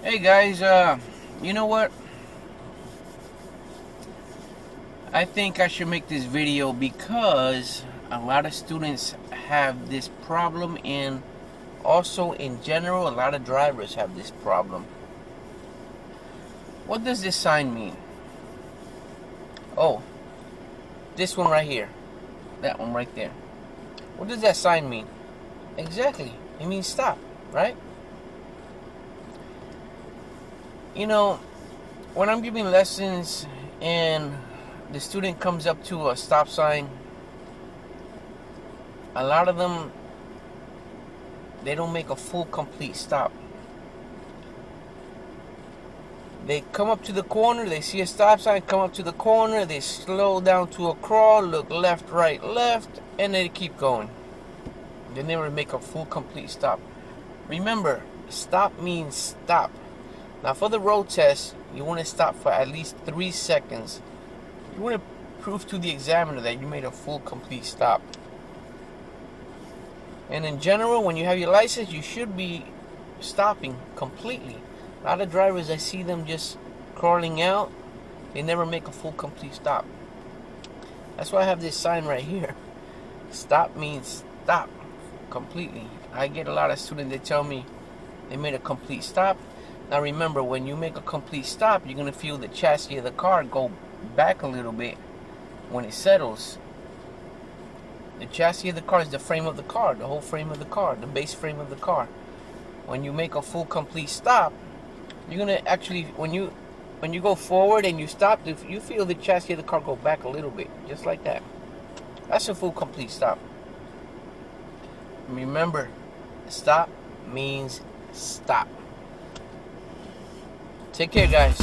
Hey guys, you know what? I think I should make this video because a lot of students have this problem, and also in general, a lot of drivers have this problem. What does this sign mean? Oh, this one right here. That one right there. What does that sign mean? Exactly. It means stop, right? You know, when I'm giving lessons and the student comes up to a stop sign, a lot of them, they don't make a full complete stop. They come up to the corner, they see a stop sign, come up to the corner, they slow down to a crawl, look left, right, left, and they keep going. They never make a full complete stop. Remember, stop means stop. Now for the road test, you want to stop for at least 3 seconds. You want to prove to the examiner that you made a full complete stop. And in general, when you have your license, you should be stopping completely. A lot of drivers, I see them just crawling out. They never make a full complete stop. That's why I have this sign right here. Stop means stop completely. I get a lot of students that tell me they made a complete stop. Now remember, when you make a complete stop, you're going to feel the chassis of the car go back a little bit when it settles. The chassis of the car is the frame of the car, the whole frame of the car, the base frame of the car. When you make a full complete stop, you're gonna actually, when you go forward and you stop, you feel the chassis of the car go back a little bit, just like that. That's a full complete stop. Remember, stop means stop. Take care, guys.